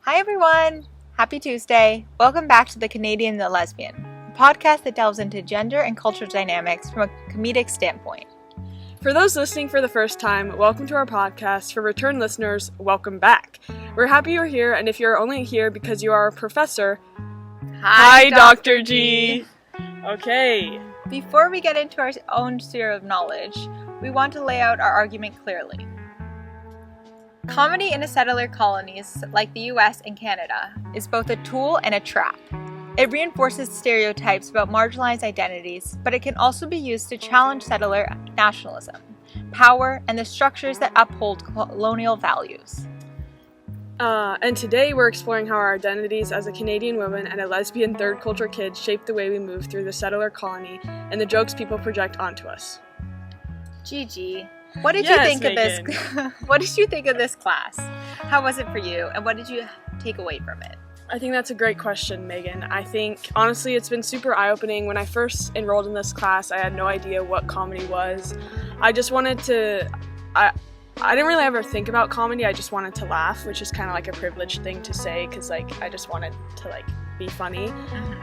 Hi everyone! Happy Tuesday! Welcome back to The Canadian and the Lesbian, a podcast that delves into gender and cultural dynamics from a comedic standpoint. For those listening for the first time, welcome to our podcast. For return listeners, welcome back. We're happy you're here, and if you're only here because you are a professor, hi Dr. G! Okay. Before we get into our own sphere of knowledge, we want to lay out our argument clearly. Comedy in settler colonies like the US and Canada is both a tool and a trap. It reinforces stereotypes about marginalized identities, but it can also be used to challenge settler nationalism, power, and the structures that uphold colonial values. And today we're exploring how our identities as a Canadian woman and a lesbian third culture kid shape the way we move through the settler colony and the jokes people project onto us. Gigi, what did you think of this? What did you think of this class? How was it for you, and what did you take away from it? I think that's a great question, Megan. I think, honestly, it's been super eye-opening. When I first enrolled in this class, I had no idea what comedy was. I just wanted to... I didn't really ever think about comedy. I just wanted to laugh, which is kind of like a privileged thing to say, because, I just wanted to, be funny.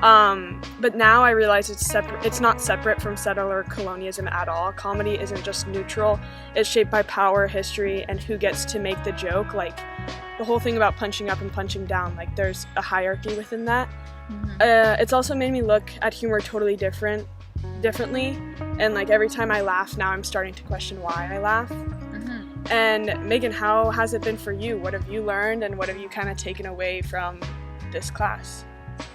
But now I realize it's not separate from settler colonialism at all. Comedy isn't just neutral. It's shaped by power, history, and who gets to make the joke. The whole thing about punching up and punching down, there's a hierarchy within that. It's also made me look at humor totally differently, and every time I laugh now, I'm starting to question why I laugh. And Megan, how has it been for you? What have you learned, and what have you kind of taken away from this class?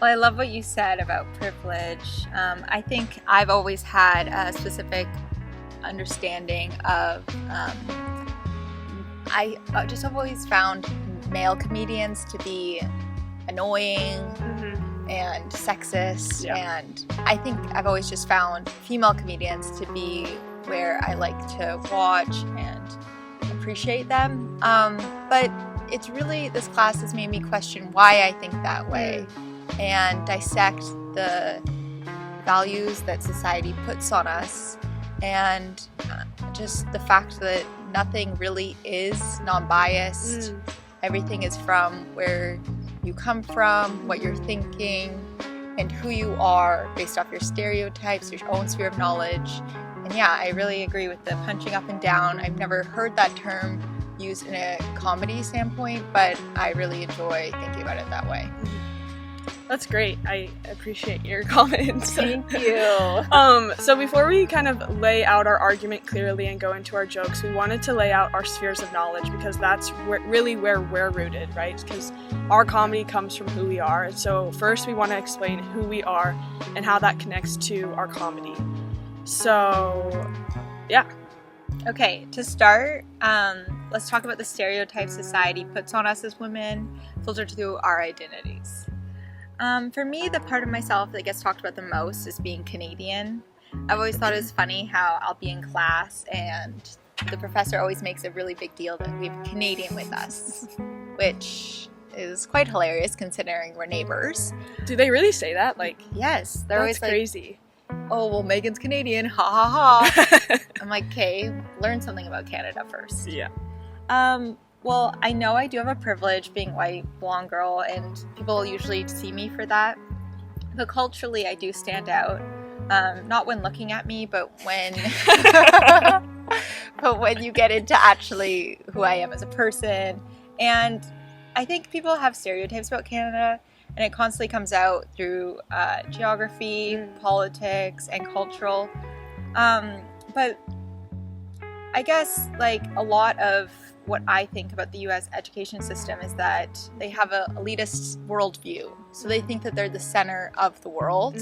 Well, I love what you said about privilege. I think I've always had a specific understanding of, I just have always found male comedians to be annoying and sexist, and I think I've always just found female comedians to be where I like to watch and appreciate them. But it's really, this class has made me question why I think that way and dissect the values that society puts on us, and just the fact that nothing really is non-biased. Everything is from where you come from, what you're thinking, and who you are based off your stereotypes, your own sphere of knowledge. And yeah, I really agree with the punching up and down. I've never heard that term used in a comedy standpoint, but I really enjoy thinking about it that way. That's great. I appreciate your comments. Thank you. So before we kind of lay out our argument clearly and go into our jokes, we wanted to lay out our spheres of knowledge, because that's really where we're rooted, right? Because our comedy comes from who we are. And so first we want to explain who we are and how that connects to our comedy. So, yeah. Okay, to start, let's talk about the stereotypes society puts on us as women, filtered through our identities. For me, the part of myself that gets talked about the most is being Canadian. I've always thought it was funny how I'll be in class and the professor always makes a really big deal that we have a Canadian with us, which is quite hilarious considering we're neighbors. Do they really say that? Yes, they're always crazy. Oh, well, Megan's Canadian, ha ha ha. I'm like, okay, learn something about Canada first. Yeah. Well, I know I do have a privilege being white, blonde girl, and people usually see me for that. But culturally, I do stand out. Not when looking at me, but when but when you get into actually who I am as a person. And I think people have stereotypes about Canada, and it constantly comes out through geography, politics, and cultural. But I guess a lot of what I think about the U.S. education system is that they have a elitist worldview. So they think that they're the center of the world.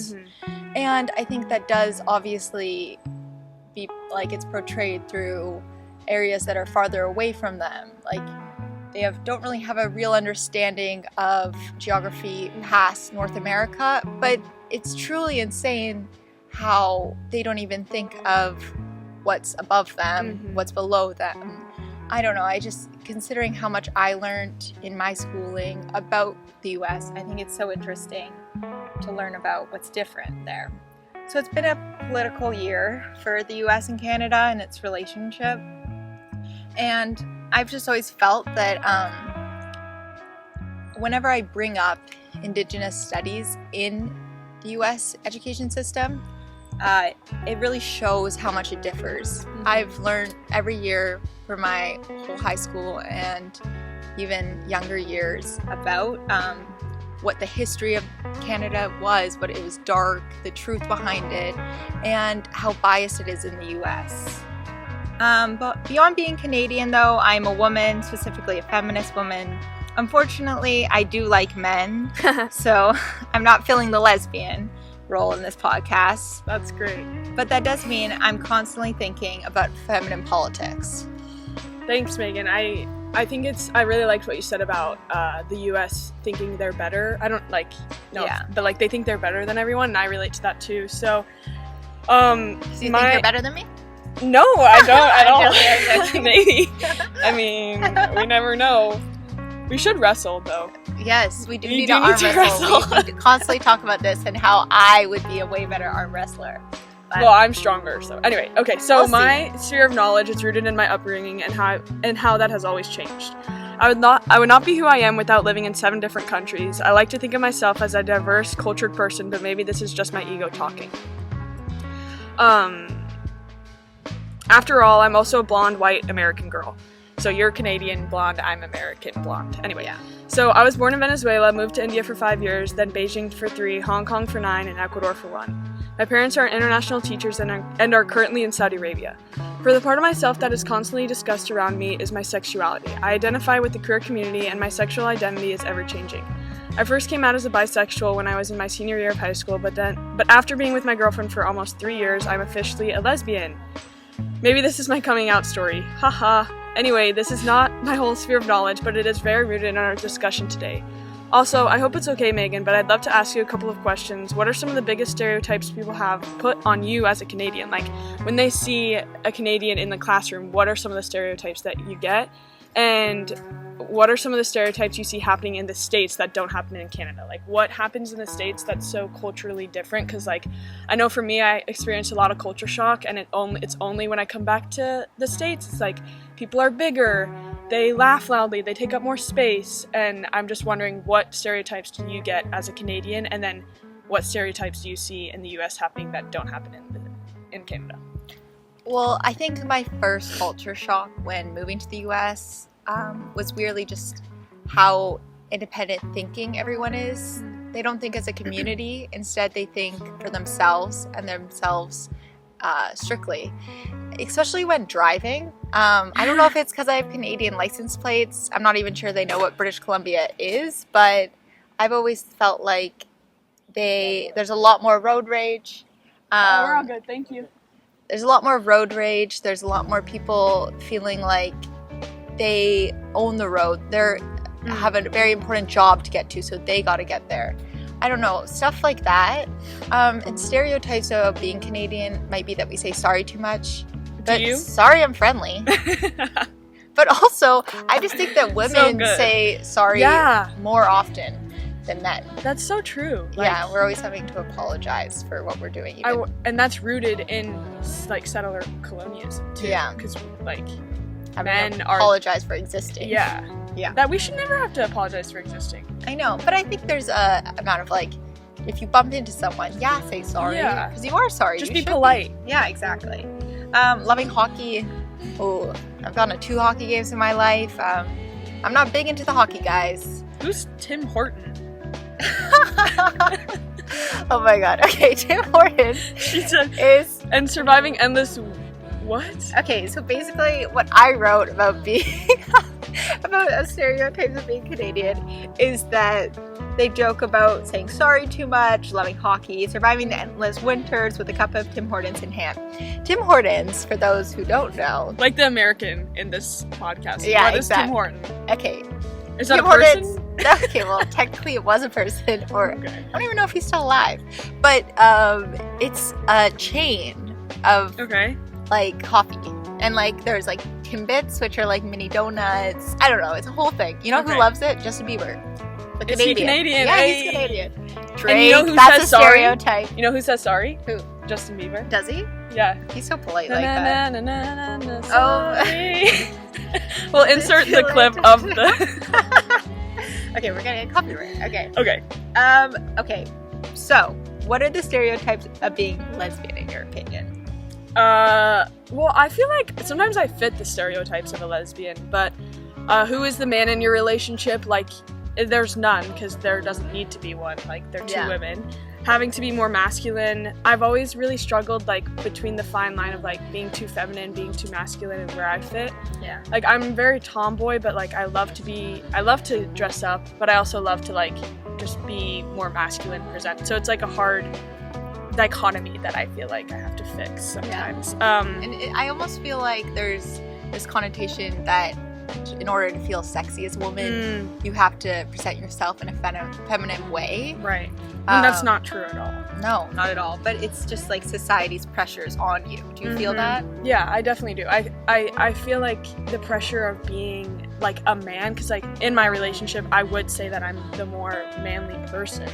And I think that does obviously be it's portrayed through areas that are farther away from them. They don't really have a real understanding of geography past North America, but it's truly insane how they don't even think of what's above them, what's below them. I don't know, considering how much I learned in my schooling about the US, I think it's so interesting to learn about what's different there. So it's been a political year for the US and Canada and its relationship. And I've just always felt that whenever I bring up Indigenous studies in the U.S. education system, it really shows how much it differs. I've learned every year for my whole high school and even younger years about what the history of Canada was, what it was dark, the truth behind it, and how biased it is in the U.S. But beyond being Canadian, though, I'm a woman, specifically a feminist woman. Unfortunately, I do like men, so I'm not filling the lesbian role in this podcast. That's great. But that does mean I'm constantly thinking about feminine politics. Thanks, Megan. I really liked what you said about the U.S. thinking they're better. I don't but like they think they're better than everyone, and I relate to that too. So, do you think you're better than me? No, I don't at all. Maybe. I mean, we never know. We should wrestle, though. Yes, we do need to arm wrestle. We need to constantly talk about this and how I would be a way better arm wrestler. But well, I'm stronger, so anyway. Okay, so my sphere of knowledge is rooted in my upbringing and how that has always changed. I would not be who I am without living in 7 different countries. I like to think of myself as a diverse, cultured person, but maybe this is just my ego talking. After all, I'm also a blonde, white American girl. So you're Canadian blonde, I'm American blonde. Anyway, So I was born in Venezuela, moved to India for 5 years, then Beijing for 3, Hong Kong for 9, and Ecuador for 1. My parents are international teachers and are currently in Saudi Arabia. For the part of myself that is constantly discussed around me is my sexuality. I identify with the queer community and my sexual identity is ever-changing. I first came out as a bisexual when I was in my senior year of high school, but after being with my girlfriend for almost 3 years, I'm officially a lesbian. Maybe this is my coming out story. Haha. Anyway, this is not my whole sphere of knowledge, but it is very rooted in our discussion today. Also, I hope it's okay, Megan, but I'd love to ask you a couple of questions. What are some of the biggest stereotypes people have put on you as a Canadian? Like, when they see a Canadian in the classroom, what are some of the stereotypes that you get? And what are some of the stereotypes you see happening in the States that don't happen in Canada? Like, what happens in the States that's so culturally different? Because, like, I know for me, I experienced a lot of culture shock, and it's only when I come back to the States, it's like, people are bigger, they laugh loudly, they take up more space, and I'm just wondering, what stereotypes do you get as a Canadian, and then what stereotypes do you see in the U.S. happening that don't happen in Canada? Well, I think my first culture shock when moving to the U.S. Was weirdly just how independent thinking everyone is. They don't think as a community. Instead, they think for themselves and themselves strictly, especially when driving. I don't know if it's because I have Canadian license plates. I'm not even sure they know what British Columbia is, but I've always felt like there's a lot more road rage. We're all good, thank you. There's a lot more road rage. There's a lot more people feeling like they own the road. They have a very important job to get to, so they got to get there. I don't know, stuff like that. And stereotypes of being Canadian might be that we say sorry too much. But Do you? Sorry, I'm friendly. But also, I just think that women say sorry more often than men. That's so true. Yeah, we're always having to apologize for what we're doing. And that's rooted in like settler colonialism too. Yeah, because like men apologize for existing. Yeah. That we should never have to apologize for existing. I know, but I think there's a amount of like, if you bump into someone, say sorry. Yeah, because you are sorry. Just be polite. Yeah, exactly. Loving hockey. Oh, I've gone to 2 hockey games in my life. I'm not big into the hockey guys. Who's Tim Horton? Oh my god. Okay, Tim Horton is... And surviving endless... What? Okay, so basically what I wrote about being... about stereotypes of being Canadian is that they joke about saying sorry too much, loving hockey, surviving the endless winters with a cup of Tim Hortons in hand. Tim Hortons, for those who don't know... Like the American in this podcast. Yeah, what is Tim Horton? Okay. Is that Tim a person? Hortons, okay, well, technically it was a person, or I don't even know if he's still alive. But it's a chain of like coffee. And like there's like Timbits, which are like mini donuts. I don't know, it's a whole thing. You know who loves it? Justin Bieber. Is he Canadian? Yeah, he's Canadian. Drake, and you know who that's says a sorry? Stereotype. You know who says sorry? Who? Justin Bieber. Does he? Yeah. He's so polite like that. Sorry. We'll insert the clip of the... Okay, we're getting a copyright. Okay. Okay. Okay. So, what are the stereotypes of being lesbian in your opinion? Well, I feel like sometimes I fit the stereotypes of a lesbian, but who is the man in your relationship? Like, there's none, because there doesn't need to be one. Like, they're two women. Having to be more masculine, I've always really struggled, like, between the fine line of, like, being too feminine, being too masculine, and where I fit. Yeah. Like, I'm very tomboy, but, like, I love to dress up, but I also love to, like, just be more masculine present. So it's, like, a hard dichotomy that I feel like I have to fix sometimes. And I almost feel like there's this connotation that in order to feel sexy as a woman, you have to present yourself in a feminine way. Right. And that's not true at all. No, not at all. But it's just like society's pressures on you. Do you feel that? Yeah, I definitely do. I feel like the pressure of being like a man, because like in my relationship, I would say that I'm the more manly person.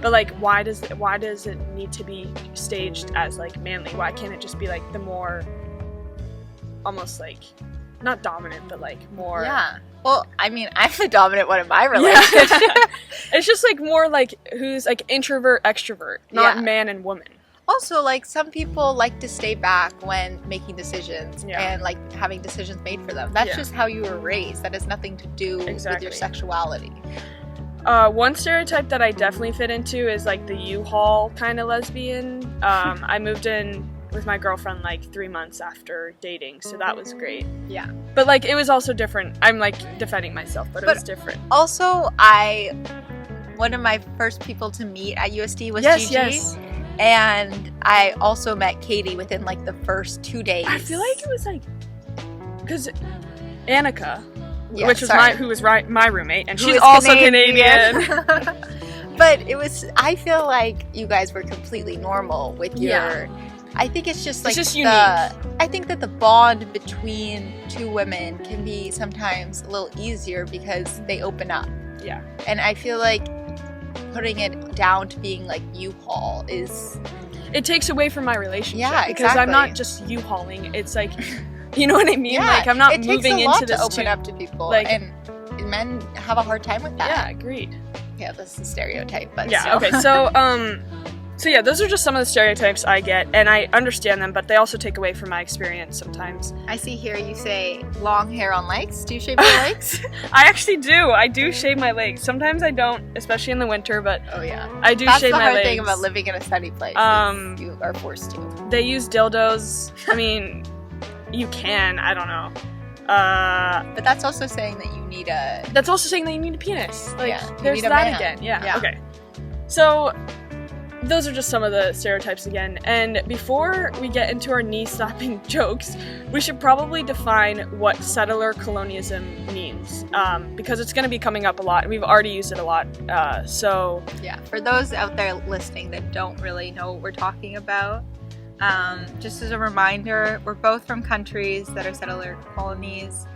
But like, why does it need to be staged as like manly? Why can't it just be like the more, almost like, not dominant, but like more. Yeah. Well, I mean, I'm the dominant one in my relationship. It's just like more like who's like introvert, extrovert, not man and woman. Also, like, some people like to stay back when making decisions and like having decisions made for them. That's just how you were raised. That has nothing to do with your sexuality. One stereotype that I definitely fit into is like the U-Haul kind of lesbian. I moved in with my girlfriend like 3 months after dating, so that was great. Yeah. But like it was also different. I'm like defending myself, but it was different. Also, one of my first people to meet at USD was Gigi. Yes. And I also met Katie within like the first 2 days. I feel like it was like, because Annika, who was my roommate, and she's also Canadian. But I feel like you guys were completely normal with your. I think it's just like unique. I think that the bond between two women can be sometimes a little easier because they open up. Yeah. And I feel like putting it down to being like U-Haul it takes away from my relationship. Yeah, exactly. Because I'm not just U-Hauling. It's like, you know what I mean? Yeah, like I'm not moving into this to open up to people. Like, and men have a hard time with that. Yeah, agreed. Yeah, that's a stereotype, but okay. So yeah, those are just some of the stereotypes I get, and I understand them, but they also take away from my experience sometimes. I see here you say long hair on legs. Do you shave your legs? I actually do. I do shave my legs. Sometimes I don't, especially in the winter, but I do shave my legs. That's the hard thing about living in a sunny place. You are forced to. They use dildos. I mean, you can. I don't know. But that's also saying that you need a... That's also saying that you need a penis. Like, there's that man. again. Yeah. Okay. So... those are just some of the stereotypes again. And before we get into our knee-slapping jokes, we should probably define what settler colonialism means, because it's going to be coming up a lot, and we've already used it a lot. Yeah, for those out there listening that don't really know what we're talking about, just as a reminder, we're both from countries that are settler colonies.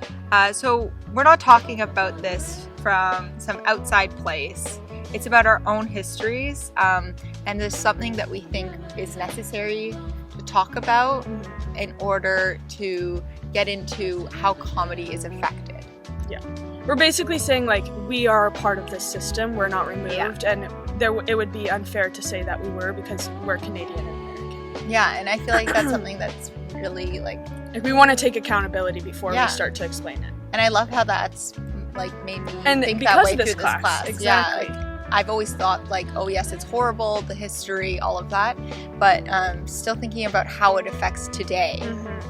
So we're not talking about this from some outside place. It's about our own histories, and there's something that we think is necessary to talk about in order to get into how comedy is affected. Yeah. We're basically saying, like, we are a part of this system, we're not removed, and it would be unfair to say that we were because we're Canadian and American. Yeah, and I feel like that's something that's really, like we want to take accountability before we start to explain it. And I love how that's, like, made me think that way through this class. Exactly. Yeah, like, I've always thought, like, oh yes, it's horrible, the history, all of that, but still thinking about how it affects today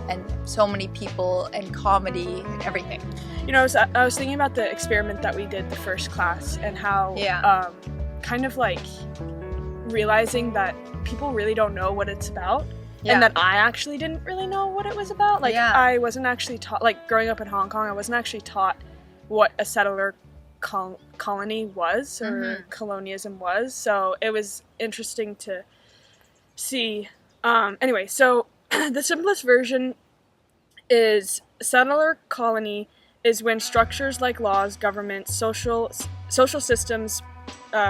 and so many people and comedy and everything. You know, I was thinking about the experiment that we did the first class and how kind of like realizing that people really don't know what it's about. Yeah. And that I actually didn't really know what it was about. Like, I wasn't actually taught, like, growing up in Hong Kong, I wasn't actually taught what a settler colony was or colonialism was, so it was interesting to see. Anyway, so the simplest version is settler colony is when structures like laws, government, social systems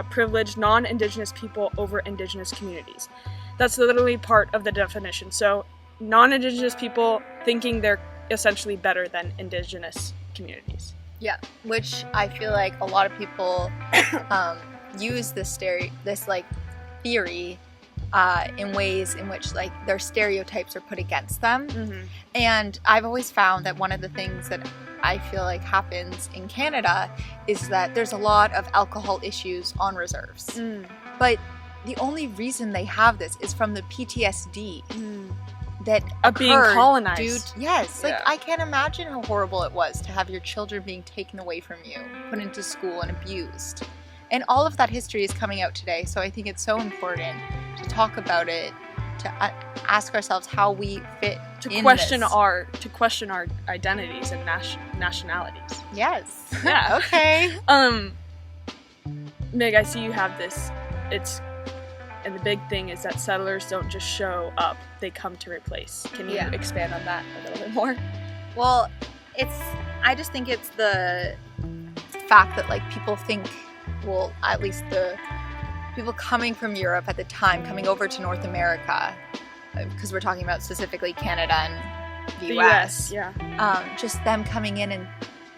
privilege non-Indigenous people over Indigenous communities. That's literally part of the definition. So non-Indigenous people thinking they're essentially better than Indigenous communities. Yeah, which I feel like a lot of people use this like theory in ways in which like their stereotypes are put against them. Mm-hmm. And I've always found that one of the things that I feel like happens in Canada is that there's a lot of alcohol issues on reserves. But the only reason they have this is from the PTSD that Of being occurred colonized. Yes, like Yeah. I can't imagine how horrible it was to have your children being taken away from you, put into school and abused. And all of that history is coming out today, so I think it's so important to talk about it, to ask ourselves how we fit in question this. our identities and nationalities. Yes. Yeah. Okay. Meg, I see you have this. And the big thing is that settlers don't just show up; they come to replace. Can you Yeah. expand on that a little bit more? Well, I just think it's the fact that like people think, well, at least the people coming from Europe at the time, coming over to North America, because we're talking about specifically Canada and the US. Yeah. Just them coming in and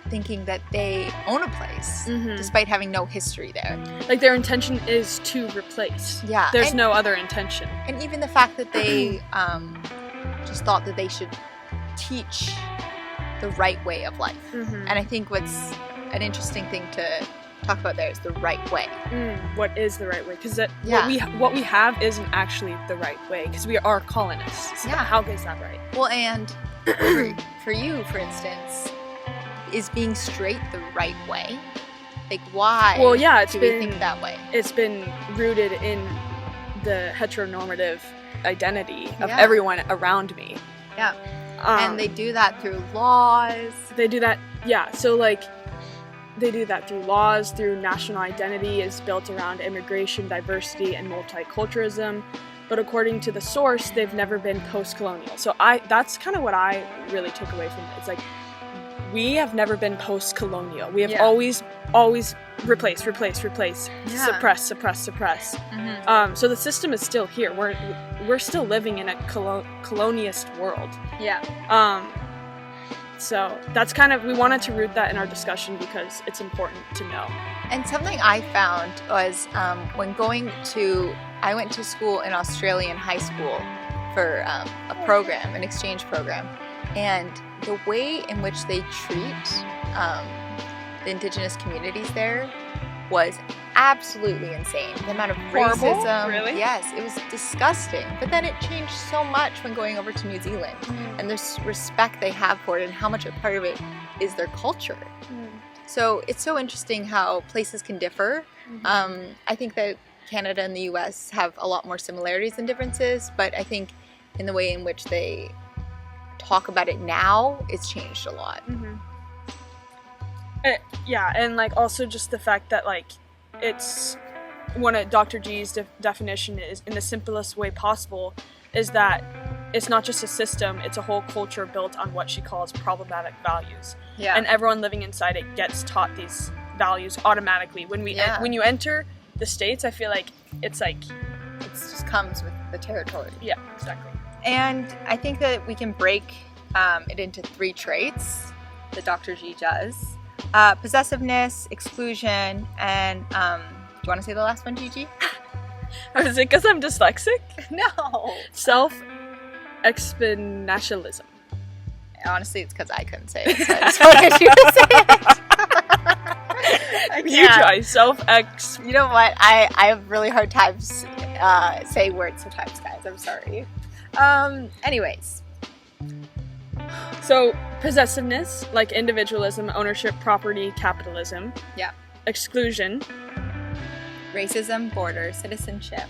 thinking that they own a place, despite having no history there. Like their intention is to replace. Yeah. There's no other intention. And even the fact that they just thought that they should teach the right way of life. And I think what's an interesting thing to talk about there is the right way. What is the right way? Because Yeah. what we have isn't actually the right way. Because we are colonists. So Yeah. How is that right? Well, and for you, for instance, is being straight the right way? Like, why Well, yeah, do we think that way? It's been rooted in the heteronormative identity of Yeah. everyone around me. Yeah. And they do that through laws. They do that, yeah. So, like, they do that through laws, through national identity is built around immigration, diversity, and multiculturalism. But according to the source, they've never been post-colonial. So that's kind of what I really took away from it. It's like, we have never been post-colonial. We have always replace, Yeah. suppress. So the system is still here. We're still living in a colonialist world. Yeah. So that's kind of, we wanted to root that in our discussion because it's important to know. And something I found was when I went to school in Australian high school for a program, an exchange program, and the way in which they treat the Indigenous communities there was absolutely insane. The amount of Horrible? racism. Really? Yes, it was disgusting. But then it changed so much when going over to New Zealand, and the respect they have for it and how much a part of it is their culture. So it's so interesting how places can differ. I think that Canada and the US have a lot more similarities than differences, but I think in the way in which they talk about it now, it's changed a lot. Yeah, and like also just the fact that like it's one of Dr. G's definition is in the simplest way possible is that it's not just a system, it's a whole culture built on what she calls problematic values. Yeah. And everyone living inside it gets taught these values automatically. When you enter the States, I feel like it just comes with the territory. Yeah, exactly. And I think that we can break it into 3 traits that Dr. G does. Possessiveness, exclusion, and do you want to say the last one, Gigi? Is it because I'm dyslexic? No. Self-exponentialism. Honestly, it's because I couldn't say it, so I just wanted you to say it. You try self-ex. You know what? I have really hard times saying words sometimes, guys. I'm sorry. Anyways. So, possessiveness, like individualism, ownership, property, capitalism. Yeah. Exclusion. Racism, borders, citizenship,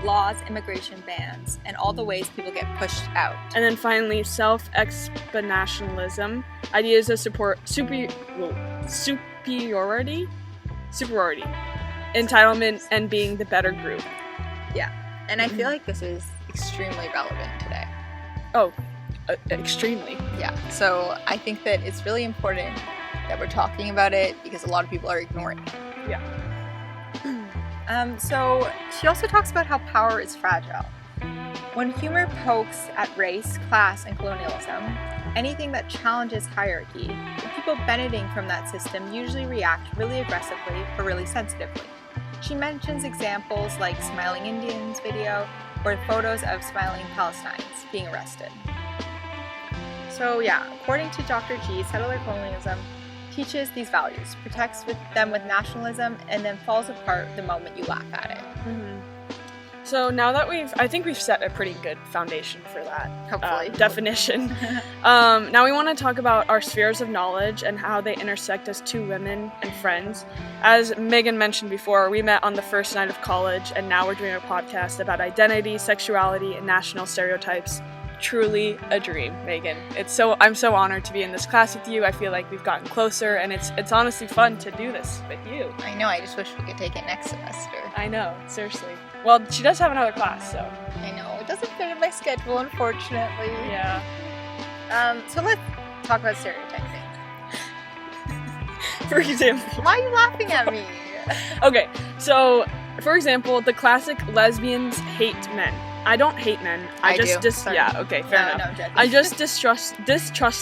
laws, immigration bans, and all the ways people get pushed out. And then finally, self-exponentialism. Ideas of superiority. Entitlement and being the better group. Yeah. And I feel like this is extremely relevant today. Oh, extremely. Yeah. So I think that it's really important that we're talking about it because a lot of people are ignoring it. Yeah. So she also talks about how power is fragile. When humor pokes at race, class, and colonialism, anything that challenges hierarchy, the people benefiting from that system usually react really aggressively or really sensitively. She mentions examples like Smiling Indians video or photos of smiling Palestinians being arrested. So yeah, according to Dr. G, settler colonialism teaches these values, protects them with nationalism, and then falls apart the moment you laugh at it. Mm-hmm. So now that I think we've set a pretty good foundation for that definition. Now we want to talk about our spheres of knowledge and how they intersect as two women and friends. As Megan mentioned before, we met on the first night of college, and now we're doing a podcast about identity, sexuality, and national stereotypes. Truly a dream, Megan. I'm so honored to be in this class with you. I feel like we've gotten closer, and it's honestly fun to do this with you. I know, I just wish we could take it next semester. I know, seriously. Well, she does have another class, so. I know, it doesn't fit in my schedule, unfortunately. Yeah. So let's talk about stereotyping. For example. Why are you laughing at me? Okay, so, for example, the classic lesbians hate men. I don't hate men. I just do. Yeah, okay, fair enough. No, I just distrust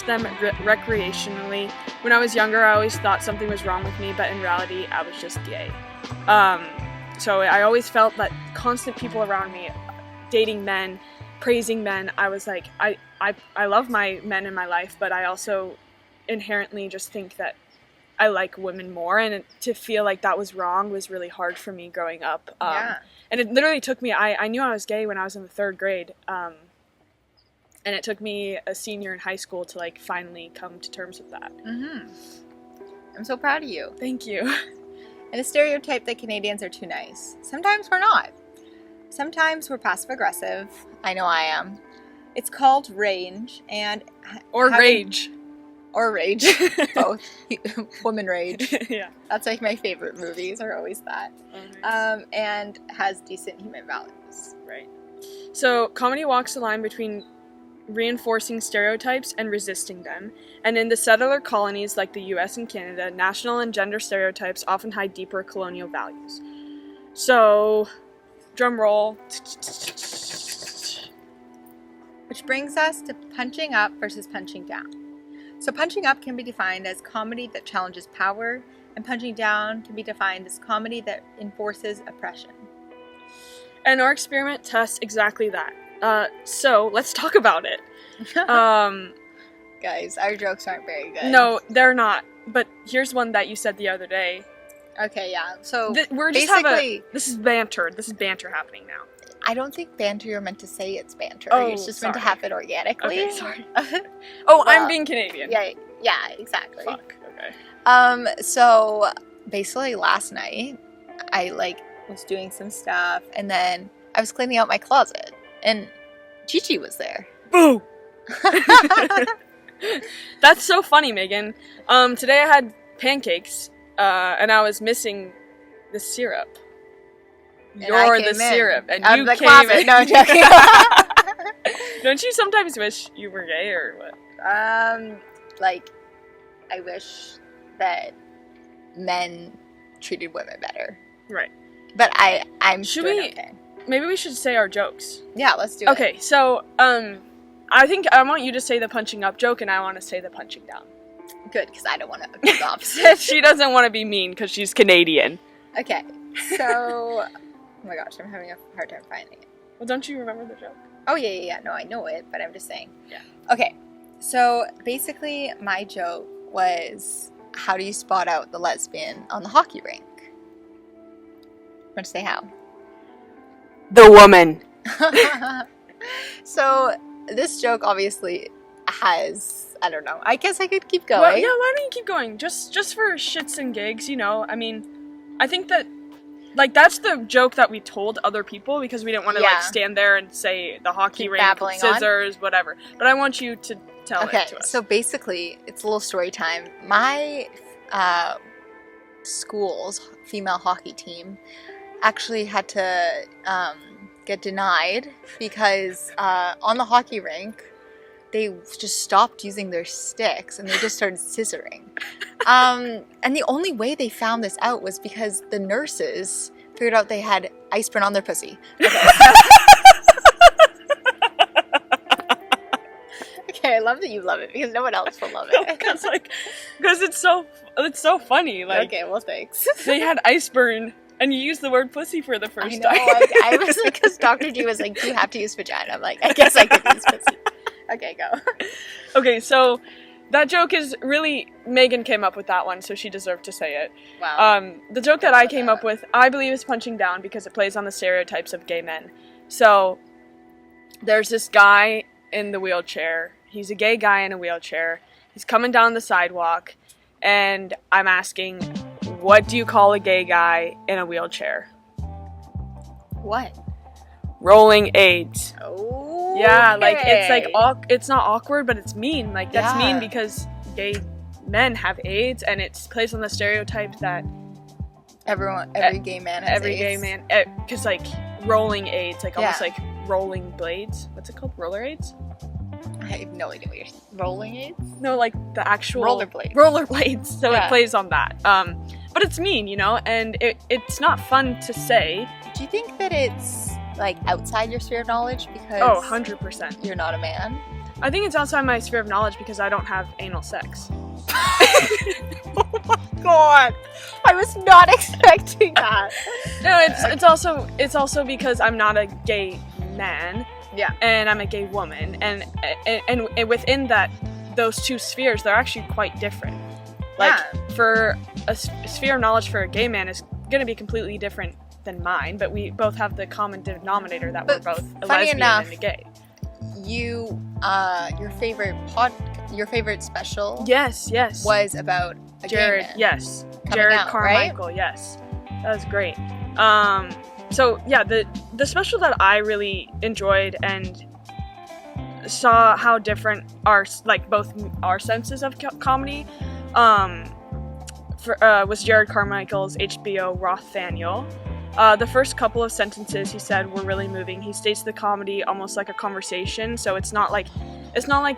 them recreationally. When I was younger, I always thought something was wrong with me, but in reality, I was just gay. So I always felt that constant people around me dating men, praising men. I was like, I love my men in my life, but I also inherently just think that I like women more, and to feel like that was wrong was really hard for me growing up. And it literally took me, I knew I was gay when I was in the 3rd grade, and it took me a senior in high school to like finally come to terms with that. Mm-hmm. I'm so proud of you. Thank you. And a stereotype that Canadians are too nice. Sometimes we're not. Sometimes we're passive-aggressive. I know I am. It's called range, and... rage. Or rage. Both. Woman rage. Yeah. That's like my favorite movies are always that. Oh, nice. And has decent human values. Right. So comedy walks the line between reinforcing stereotypes and resisting them. And in the settler colonies like the US and Canada, national and gender stereotypes often hide deeper colonial values. So, drum roll. Which brings us to punching up versus punching down. So punching up can be defined as comedy that challenges power, and punching down can be defined as comedy that enforces oppression. And our experiment tests exactly that. So let's talk about it. Guys, our jokes aren't very good. No, they're not. But here's one that you said the other day. Okay, yeah. So we're just this is banter. This is banter happening now. I don't think banter, you're meant to say it's banter. Oh, you're just meant to happen organically. Okay, sorry. Well, I'm being Canadian. Yeah, exactly. Fuck, okay. So basically last night, I was doing some stuff, and then I was cleaning out my closet, and Gigi was there. Boo! That's so funny, Megan. Today I had pancakes, and I was missing the syrup. You're the syrup, and you came in. No, I'm joking. Don't you sometimes wish you were gay, or what? I wish that men treated women better. Right. But I'm okay. Maybe we should say our jokes. Yeah, let's do it. Okay, so, I think I want you to say the punching up joke, and I want to say the punching down. Good, because I don't want to do the opposite. She doesn't want to be mean, because she's Canadian. Okay, so... Oh my gosh, I'm having a hard time finding it. Well, don't you remember the joke? Oh, yeah. No, I know it, but I'm just saying. Yeah. Okay, so basically my joke was, how do you spot out the lesbian on the hockey rink? Want to say how? The woman. So, this joke obviously has, I don't know, I guess I could keep going. Well, yeah, why don't you keep going? Just for shits and gigs, you know? I mean, I think that that's the joke that we told other people because we didn't want to stand there and say the hockey rink, scissors, whatever. But I want you to tell it to us. So basically, it's a little story time. My school's female hockey team actually had to get denied because on the hockey rink, they just stopped using their sticks and they just started scissoring. And the only way they found this out was because the nurses figured out they had iceprint on their pussy. Okay. Okay, I love that you love it because no one else will love it. Because it's so funny. Like, okay, well, thanks. they had Iceburn, and you used the word pussy for the first time. I was like, because Dr. G was like, you have to use vagina. I'm like, I guess I could use pussy. Okay, go. Okay, so that joke is really, Megan came up with that one, so she deserved to say it. Wow. The joke that I came up with, I believe, is punching down because it plays on the stereotypes of gay men. So there's this guy in the wheelchair. He's a gay guy in a wheelchair. He's coming down the sidewalk, and I'm asking, what do you call a gay guy in a wheelchair? What? Rolling AIDS. Oh. Yeah, like, it's not awkward, but it's mean. Like, that's mean because gay men have AIDS, and it plays on the stereotype that every gay man has every AIDS. gay man, because, like, rolling AIDS, like, almost like rolling blades. What's it called? Roller AIDS? I have no idea what you're rolling AIDS? No, like, the actual rollerblades. Rollerblades. So it plays on that. But it's mean, you know, and it's not fun to say. Do you think that it's, like, outside your sphere of knowledge because 100%. you're not a man? I think it's outside my sphere of knowledge because I don't have anal sex. Oh my god! I was not expecting that. No, it's also because I'm not a gay man. Yeah. And I'm a gay woman, and within those two spheres, they're actually quite different. Like, for a sphere of knowledge for a gay man is going to be completely different than mine, but we both have the common denominator that we're both a lesbian and a gay. You, your favorite special, yes, was about a Jared, gay man. Yes, Coming Jared out, Carmichael, right? yes, that was great. So yeah, the special that I really enjoyed and saw how different both our senses of comedy, was Jared Carmichael's HBO Rothaniel. The first couple of sentences he said were really moving. He states the comedy almost like a conversation, so it's not like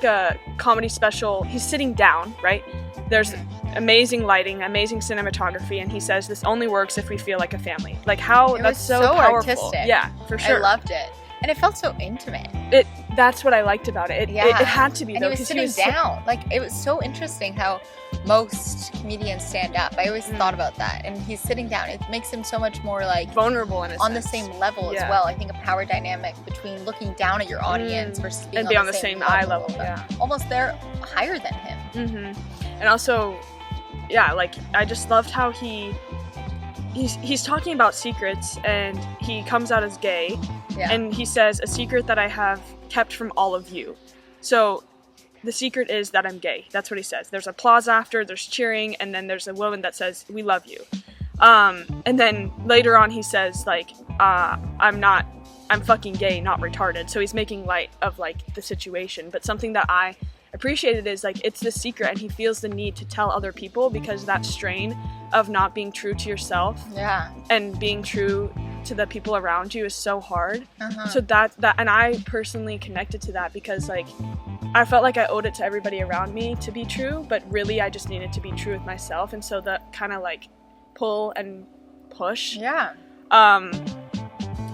a comedy special. He's sitting down, right? There's amazing lighting, amazing cinematography, and he says this only works if we feel like a family. Like, how that's so powerful. Artistic. Yeah, for sure. I loved it. And it felt so intimate. That's what I liked about it. It had to be, and though. And he was sitting down. Like, it was so interesting how most comedians stand up. I always thought about that. And he's sitting down. It makes him so much more, like, vulnerable in a sense. On the same level as well. I think a power dynamic between looking down at your audience versus being on the same eye level. Yeah. Almost they're higher than him. Mm-hmm. And also, yeah, like, I just loved how he's talking about secrets, and he comes out as gay, and he says, a secret that I have kept from all of you. So the secret is that I'm gay. That's what he says. There's applause after, there's cheering, and then there's a woman that says, we love you. And then later on he says, like, I'm fucking gay, not retarded. So he's making light of, like, the situation. But something that I appreciated is, like, it's the secret, and he feels the need to tell other people because that strain of not being true to yourself and being true to the people around you is so hard. So that and I personally connected to that because, like, I felt like I owed it to everybody around me to be true, but really I just needed to be true with myself. And so that kind of, like, pull and push. But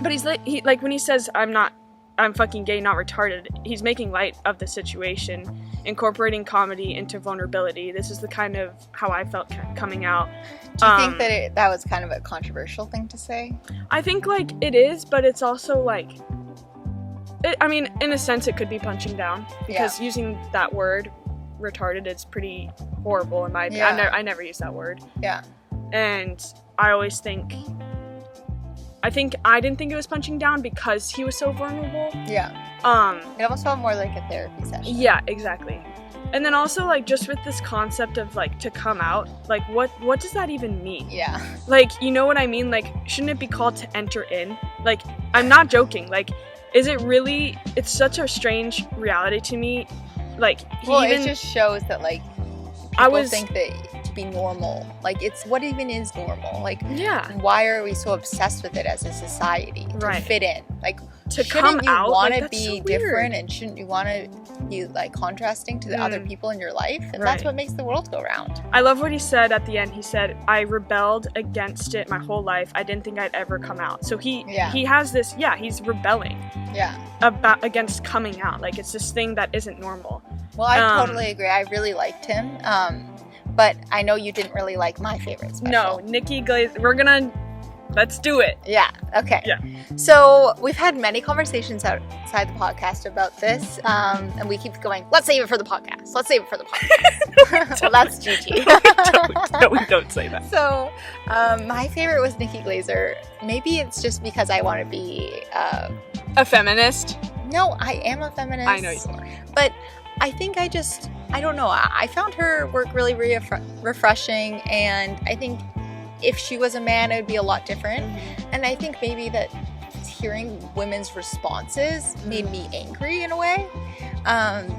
he's like when he says I'm fucking gay, not retarded, he's making light of the situation, incorporating comedy into vulnerability. This is the kind of how I felt coming out. Do you think that that was kind of a controversial thing to say? I think, like, it is, but it's also, like, I mean, in a sense it could be punching down, because using that word, retarded, is pretty horrible in my opinion. I never use that word. And I always think, I didn't think it was punching down because he was so vulnerable. It almost felt more like a therapy session. Yeah, exactly. And then also, like, just with this concept of, like, to come out, like, what does that even mean? Like, you know what I mean? Like, shouldn't it be called to enter in? Like, I'm not joking. Like, is it really, it's such a strange reality to me. Like, it just shows that, like, people think that to be normal, like, it's what even is normal? Like, why are we so obsessed with it as a society to fit in? Like, shouldn't you want to be so different, and shouldn't you want to be, like, contrasting to the other people in your life? And that's what makes the world go round. I love what he said at the end. He said, I rebelled against it my whole life. I didn't think I'd ever come out. So he has this, he's rebelling against coming out. Like, it's this thing that isn't normal. Well, I totally agree. I really liked him. But I know you didn't really like my favorite special. No, Nikki Glazer. Let's do it. Yeah, okay. Yeah. So we've had many conversations outside the podcast about this, and we keep going, let's save it for the podcast. Let's save it for the podcast. Well, that's Gigi. No, we don't say that. So my favorite was Nikki Glazer. Maybe it's just because I want to be... a feminist? No, I am a feminist. I know you are. But I think I don't know. I found her work really refreshing, and I think if she was a man, it would be a lot different. And I think maybe that hearing women's responses made me angry in a way.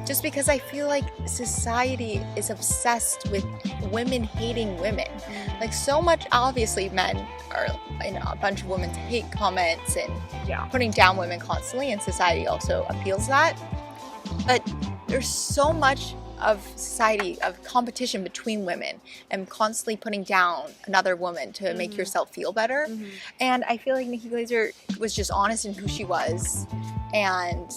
Just because I feel like society is obsessed with women hating women. Like so much, obviously men are, a bunch of women's hate comments and putting down women constantly, and society also appeals that. But there's so much of society, of competition between women and constantly putting down another woman to make yourself feel better. And I feel like Nikki Glazer was just honest in who she was, and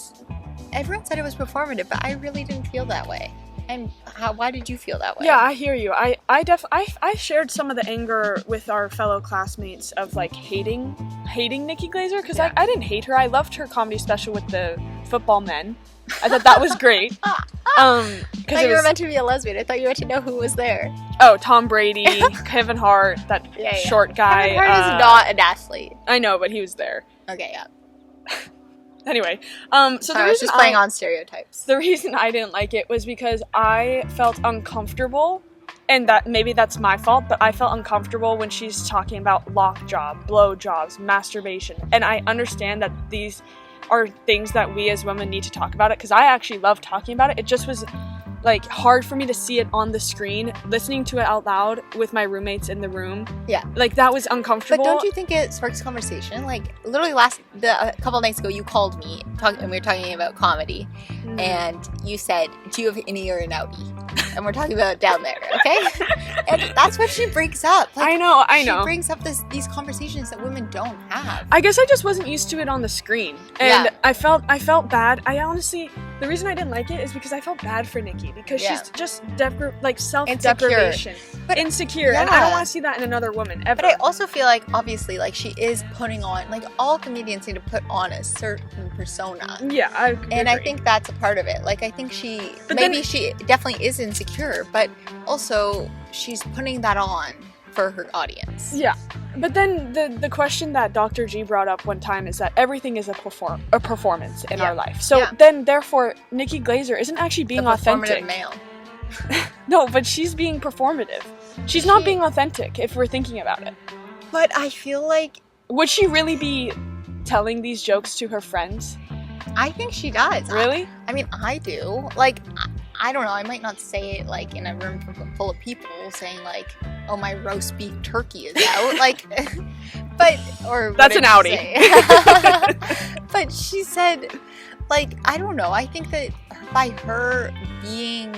everyone said it was performative, but I really didn't feel that way. And why did you feel that way? Yeah, I hear you. I shared some of the anger with our fellow classmates of like hating Nikki Glazer, because I didn't hate her. I loved her comedy special with the football men. I thought that was great. I thought you were meant to be a lesbian. I thought you were meant to know who was there. Oh, Tom Brady, Kevin Hart, that short guy. Kevin Hart is not an athlete. I know, but he was there. Okay, yeah. Anyway, I was just playing on stereotypes. The reason I didn't like it was because I felt uncomfortable, and that maybe that's my fault, but I felt uncomfortable when she's talking about lockjaw, blowjobs, masturbation, and I understand that these are things that we as women need to talk about it, because I actually love talking about it. It just was like hard for me to see it on the screen, listening to it out loud with my roommates in the room. Yeah. Like that was uncomfortable. But don't you think it sparks conversation? Like literally a couple nights ago, you called me and we were talking about comedy, and you said, "Do you have innie or an outie?" And we're talking about down there, okay? And that's what she brings up. Like, I know. She brings up these conversations that women don't have. I guess I just wasn't used to it on the screen, and I felt bad. I honestly, the reason I didn't like it is because I felt bad for Nikki, because she's just self-deprivation, insecure, and I don't want to see that in another woman ever. But I also feel like, obviously, like she is putting on, like all comedians need to put on a certain persona. Yeah, I think that's a part of it. Like I think she definitely is insecure, but also she's putting that on for her audience. Yeah. But then the question that Dr. G brought up one time is that everything is a performance in our life. So then, therefore, Nikki Glazer isn't actually being authentic. Performative male. No, but she's being performative. She's not being authentic if we're thinking about it. But I feel like... Would she really be telling these jokes to her friends? I think she does. Really? I mean, I do. Like... I don't know, I might not say it like in a room full of people saying like, oh, my roast beef turkey is out, like, but, or that's an outie. But she said, like, I don't know, I think that by her being,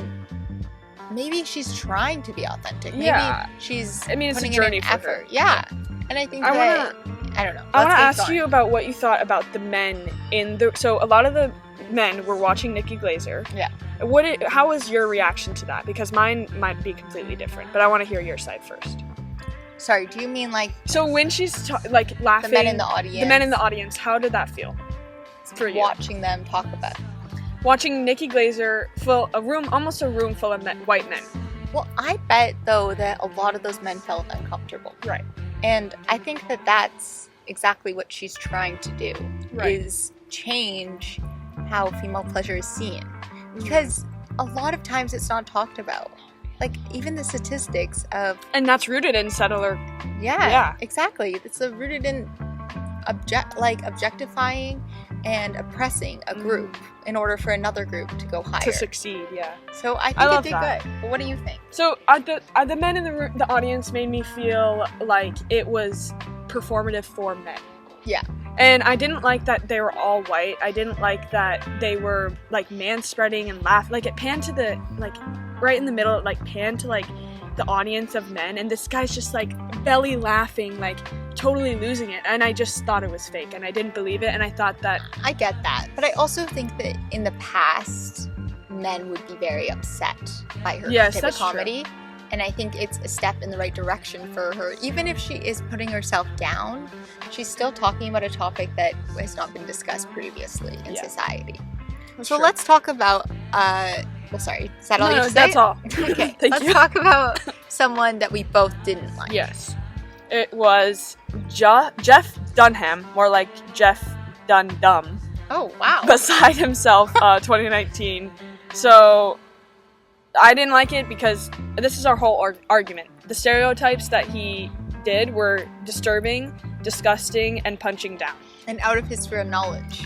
maybe she's trying to be authentic. Maybe she's it's a journey for her. Yeah. And I think I don't know. I want to ask you about what you thought about the men so a lot of the men were watching Nikki Glazer. Yeah. How was your reaction to that? Because mine might be completely different, but I want to hear your side first. Sorry, do you mean like... So when she's like laughing... The men in the audience. The men in the audience, how did that feel for you? Watching them talk about it. Watching Nikki Glazer fill almost a room full of white men. Well, I bet, though, that a lot of those men felt uncomfortable. Right. And I think that that's exactly what she's trying to do, is change how female pleasure is seen. Because a lot of times it's not talked about. Like, even the statistics of... And that's rooted in settler... Yeah, exactly. It's rooted in objectifying and oppressing a group in order for another group to go higher. To succeed, yeah. So I think it did good. But what do you think? So the men in the audience made me feel like it was performative for men. Yeah. And I didn't like that they were all white. I didn't like that they were like man-spreading and laugh. Like it panned to the, like right in the middle, it like panned to like the audience of men. And this guy's just like belly laughing, like totally losing it. And I just thought it was fake and I didn't believe it. And I thought that... I get that. But I also think that in the past, men would be very upset by her Yes, type that's of comedy. And I think it's a step in the right direction for her. Even if she is putting herself down, she's still talking about a topic that has not been discussed previously in society. So let's talk about, well, sorry, is that all you have to say? That's all. Okay, Thank let's you. talk about someone that we both didn't like. Yes. It was Jeff Dunham, more like Jeff Dundum, Oh, wow. beside himself, 2019. So I didn't like it because this is our whole argument. The stereotypes that he did were disturbing, disgusting, and punching down. And out of his sphere of knowledge.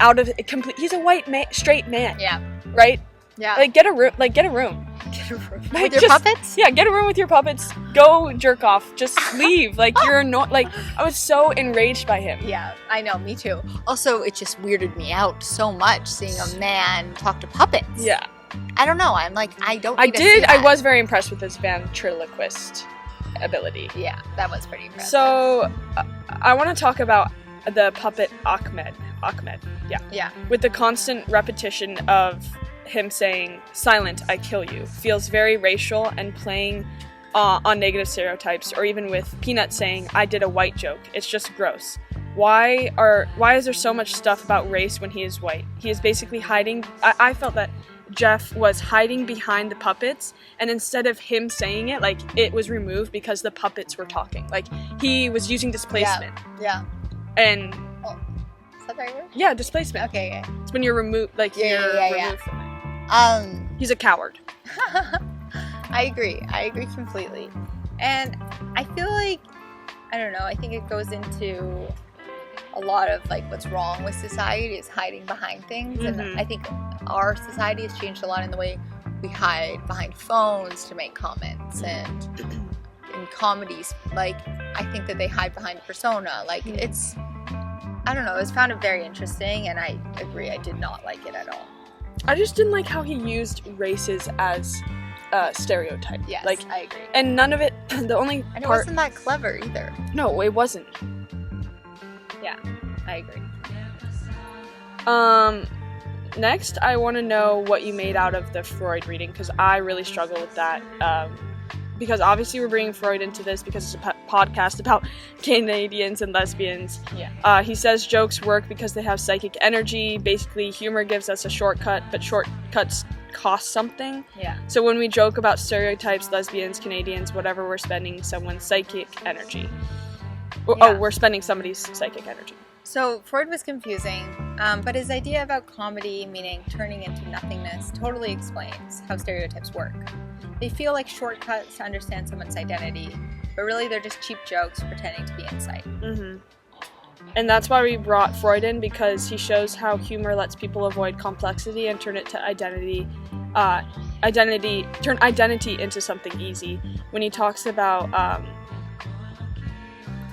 He's a white man, straight man. Yeah. Right? Yeah. Like, get a room. With your puppets? Yeah, get a room with your puppets. Go jerk off. Just leave. Like, you're not. Like, I was so enraged by him. Yeah, I know, me too. Also, it just weirded me out so much seeing a man talk to puppets. Yeah. I don't know. I'm like, I don't need to see that. I was very impressed with his ventriloquist ability. Yeah, that was pretty impressive. So, I want to talk about the puppet Ahmed. Yeah. Yeah. With the constant repetition of him saying, "Silent, I kill you," feels very racial and playing on negative stereotypes, or even with Peanut saying, "I did a white joke." It's just gross. Why is there so much stuff about race when he is white? He is basically hiding. I felt that Jeff was hiding behind the puppets, and instead of him saying it, like, it was removed because the puppets were talking. Like, he was using displacement. Yeah. And is that the right word? yeah, displacement. Okay, yeah. It's when you're removed, like, Yeah. removed from it. He's a coward. I agree completely. And I feel like, I don't know, I think it goes into a lot of like what's wrong with society is hiding behind things. Mm-hmm. And I think our society has changed a lot in the way we hide behind phones to make comments, and in comedies, like, I think that they hide behind a persona. Like, it's, I don't know, I found it very interesting, and I agree, I did not like it at all. I just didn't like how he used races as stereotype. Yes, like, I agree. and none of it, the only And it part... wasn't that clever either. No, it wasn't. Yeah, I agree. Next, I want to know what you made out of the Freud reading, because I really struggle with that. Because obviously we're bringing Freud into this because it's a podcast about Canadians and lesbians. Yeah. He says jokes work because they have psychic energy. Basically, humor gives us a shortcut, but shortcuts cost something. Yeah. So when we joke about stereotypes, lesbians, Canadians, whatever, we're spending someone's psychic energy. Yeah. Oh, we're spending somebody's psychic energy. So Freud was confusing, but his idea about comedy, meaning turning into nothingness, totally explains how stereotypes work. They feel like shortcuts to understand someone's identity, but really they're just cheap jokes pretending to be insight. Mm-hmm. And that's why we brought Freud in, because he shows how humor lets people avoid complexity and turn it to turn identity into something easy. When he talks about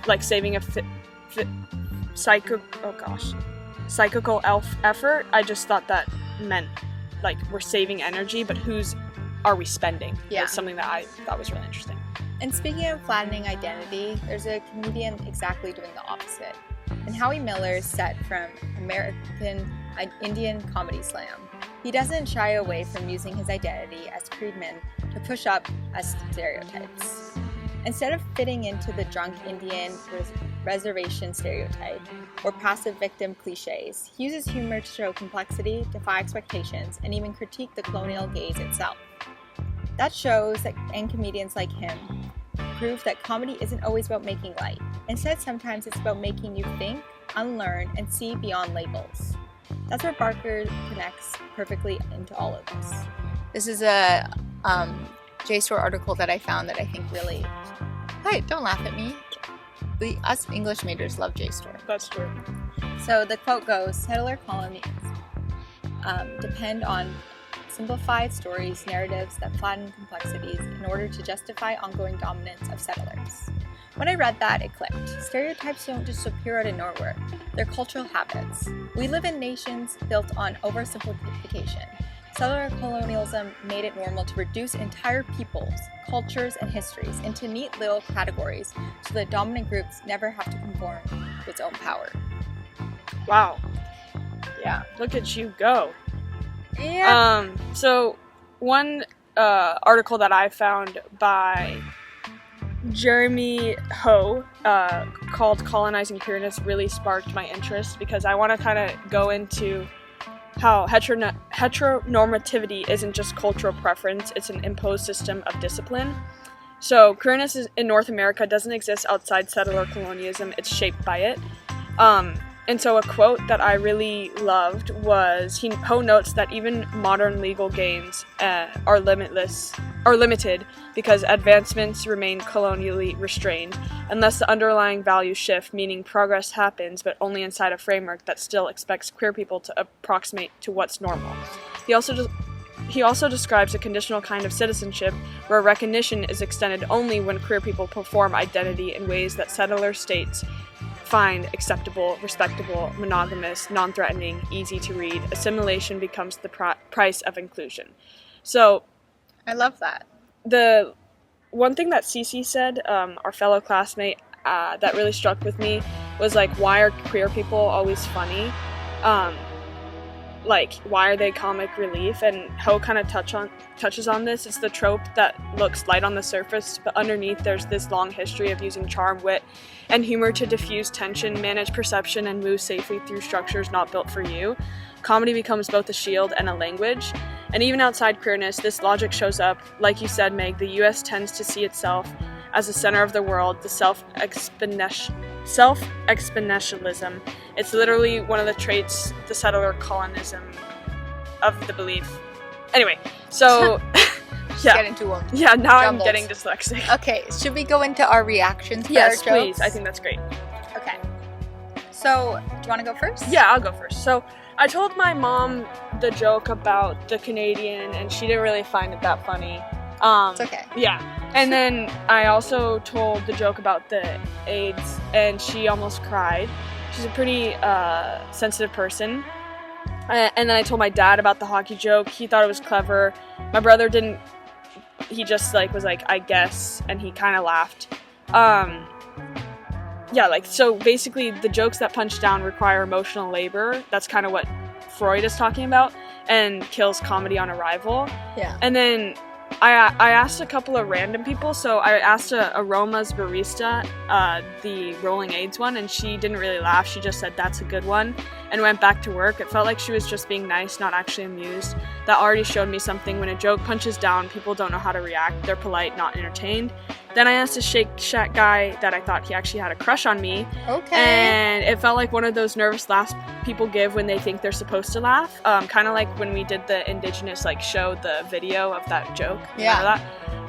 like saving a psychical effort, I just thought that meant like we're saving energy, but whose are we spending? Yeah. That's something that I thought was really interesting. And speaking of flattening identity, there's a comedian exactly doing the opposite. And Howie Miller's set from American Indian Comedy Slam. He doesn't shy away from using his identity as Creedman to push up as stereotypes. Instead of fitting into the drunk Indian reservation stereotype or passive victim cliches, he uses humor to show complexity, defy expectations, and even critique the colonial gaze itself. That shows that, and comedians like him prove that comedy isn't always about making light. Instead, sometimes it's about making you think, unlearn, and see beyond labels. That's where Barker connects perfectly into all of this. This is a JSTOR article that I found that I think really... Hey, don't laugh at me. Us English majors love JSTOR. That's true. So the quote goes, settler colonies depend on simplified stories, narratives that flatten complexities in order to justify ongoing dominance of settlers. When I read that, it clicked. Stereotypes don't just appear out of nowhere. They're cultural habits. We live in nations built on oversimplification. Settler colonialism made it normal to reduce entire peoples, cultures, and histories into neat little categories so that dominant groups never have to conform to its own power. Wow. Yeah. Look at you go. Yeah. So one article that I found by Jeremy Ho called Colonizing Queerness really sparked my interest, because I want to kind of go into how heteronormativity isn't just cultural preference, it's an imposed system of discipline. So queerness in North America doesn't exist outside settler colonialism, it's shaped by it. And so a quote that I really loved was, Ho notes that even modern legal gains are limited because advancements remain colonially restrained, unless the underlying values shift, meaning progress happens, but only inside a framework that still expects queer people to approximate to what's normal. He also describes a conditional kind of citizenship where recognition is extended only when queer people perform identity in ways that settler states find acceptable, respectable, monogamous, non-threatening, easy to read. Assimilation becomes the price of inclusion. So, I love that. The one thing that Cece said, our fellow classmate, that really struck with me was like, why are queer people always funny? Like, why are they comic relief? And Ho kind of touches on this. It's the trope that looks light on the surface, but underneath there's this long history of using charm, wit, and humor to diffuse tension, manage perception, and move safely through structures not built for you. Comedy becomes both a shield and a language. And even outside queerness, this logic shows up. Like you said, Meg, the U.S. tends to see itself as the center of the world, the self-exponentialism. It's literally one of the traits, the settler colonism of the belief. Anyway, so yeah. Get into them. Yeah, now Jumbled. I'm getting dyslexic. Okay, should we go into our reactions for Yes, our please. jokes? I think that's great. Okay. So, do you want to go first? Yeah, I'll go first. So, I told my mom the joke about the Canadian, and she didn't really find it that funny. It's okay. Yeah. And then I also told the joke about the AIDS, and she almost cried. She's a pretty sensitive person. And then I told my dad about the hockey joke. He thought it was clever. My brother didn't. He just was like, I guess, and he kind of laughed. Yeah, so basically the jokes that punch down require emotional labor. That's kind of what Freud is talking about, and kills comedy on arrival. Yeah. And then I asked a couple of random people. So I asked a Roma's barista, the Rolling AIDS one, and she didn't really laugh. She just said, that's a good one, and went back to work. It felt like she was just being nice, not actually amused. That already showed me something. When a joke punches down, people don't know how to react. They're polite, not entertained. Then I asked a Shake Shack guy that I thought he actually had a crush on me. Okay. And it felt like one of those nervous laughs people give when they think they're supposed to laugh. Kind of like when we did the Indigenous show, the video of that joke. Yeah.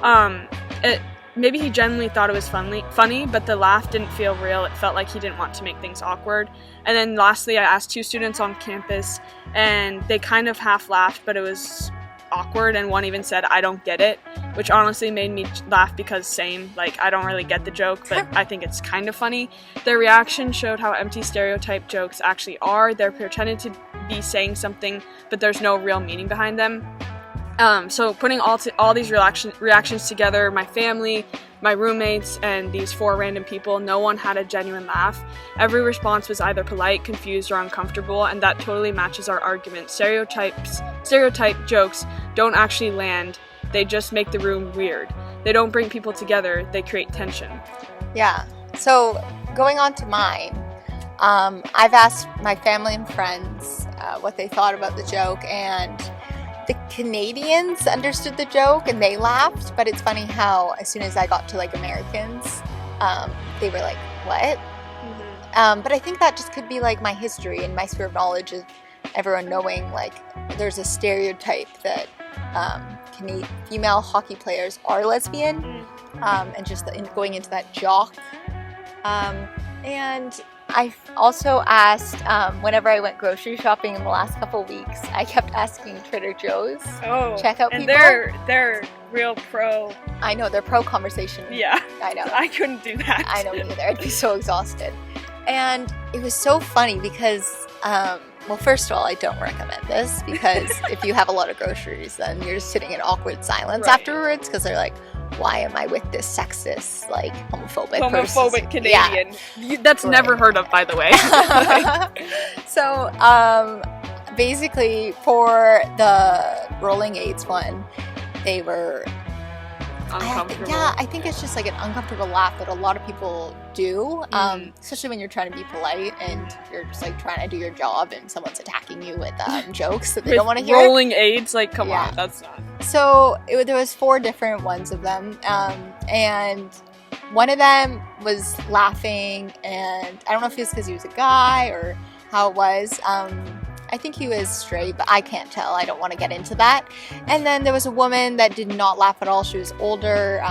Remember that? Maybe he genuinely thought it was funny, but the laugh didn't feel real. It felt like he didn't want to make things awkward. And then lastly, I asked 2 students on campus, and they kind of half laughed, but it was awkward, and one even said, I don't get it, which honestly made me laugh because same, I don't really get the joke, but I think it's kind of funny. Their reaction showed how empty stereotype jokes actually are. They're pretending to be saying something, but there's no real meaning behind them. So putting all these reactions together, my family, my roommates, and these 4 random people, no one had a genuine laugh. Every response was either polite, confused, or uncomfortable, and that totally matches our argument. Stereotype jokes don't actually land, they just make the room weird. They don't bring people together, they create tension. Yeah, so going on to mine, I've asked my family and friends what they thought about the joke, and the Canadians understood the joke and they laughed, but it's funny how as soon as I got to Americans, they were like, what? Mm-hmm. But I think that just could be my history and my sphere of knowledge of everyone knowing there's a stereotype that female hockey players are lesbian, and just going into that jock. And I also asked, whenever I went grocery shopping in the last couple weeks, I kept asking Trader Joe's checkout and people. they're real pro. I know, they're pro conversation. Yeah. I know. I couldn't do that. I know either. I'd be so exhausted. And it was so funny because, well, first of all, I don't recommend this because if you have a lot of groceries, then you're just sitting in awkward silence afterwards because they're like, why am I with this sexist, homophobic Canadian? Yeah. That's never heard of, by the way. So, basically for the rolling eights one, they were Uncomfortable. I think it's just like an uncomfortable laugh that a lot of people do, especially when you're trying to be polite and you're just like trying to do your job and someone's attacking you with jokes that they don't want to hear. Rolling aids, like, come Yeah. on, that's not. So there was 4 different ones of them, and one of them was laughing, and I don't know if it was because he was a guy or how it was. I think he was straight, but I can't tell. I don't want to get into that. And then there was a woman that did not laugh at all. She was older.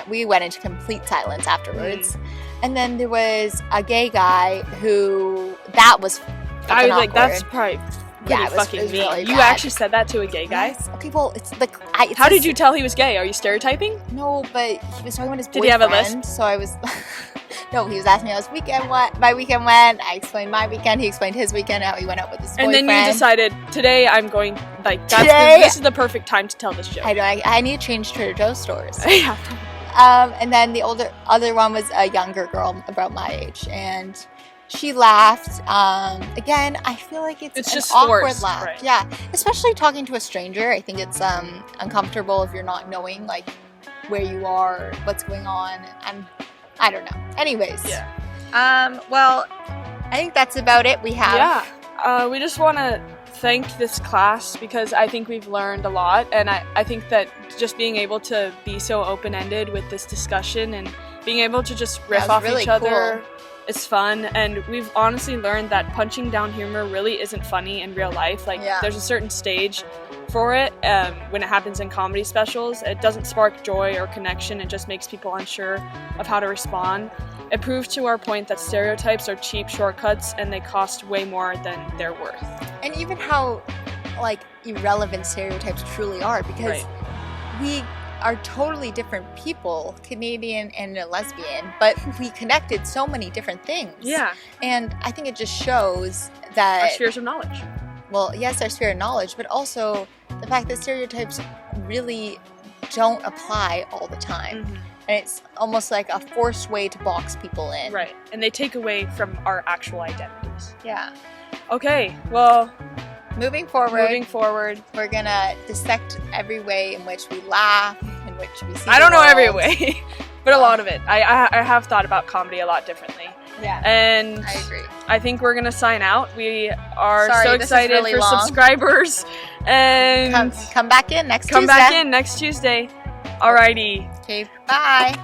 We went into complete silence afterwards. And then there was a gay guy who, that was I was like, awkward. that's probably pretty it was fucking mean. really You bad. actually said that to a gay guy? Yes. Okay, well, it's like... How did you tell he was gay? Are you stereotyping? No, but he was talking about his boyfriend. Did he have a lisp? So I was... No, he was asking me how my weekend went. I explained my weekend. He explained his weekend, how he went out with his boyfriend. And then you decided, today I'm going, like, this is the perfect time to tell this joke. I know, I need to change Trader Joe's stores. Yeah. And then the other one was a younger girl about my age, and she laughed. Again, I feel like it's an just awkward forced, laugh. right. Yeah, especially talking to a stranger. I think it's uncomfortable if you're not knowing like where you are, what's going on, and I don't know. Anyways, Yeah. well, I think that's about it. We have We just want to thank this class because I think we've learned a lot, and I think that just being able to be so open-ended with this discussion and being able to just riff off really each other cool. is fun. And we've honestly learned that punching down humor really isn't funny in real life. Like, there's a certain stage for it. When it happens in comedy specials, it doesn't spark joy or connection. It just makes people unsure of how to respond. It proves to our point that stereotypes are cheap shortcuts and they cost way more than they're worth. And even how like irrelevant stereotypes truly are, because we are totally different people, Canadian and a lesbian, but we connected so many different things. Yeah. And I think it just shows that Our spheres of knowledge. well, yes, our sphere of knowledge, but also the fact that stereotypes really don't apply all the time. And it's almost like a forced way to box people in. Right. And they take away from our actual identities. Yeah. Okay, well, Moving forward, we're gonna dissect every way in which we laugh, in which we see I don't the know every world. way, but a lot of it. I have thought about comedy a lot differently. Yeah. And I agree. I think we're going to sign out. We are Sorry, so this is excited really for long. subscribers. And Come back in next come Tuesday. back in next Tuesday. Alrighty. Okay, bye.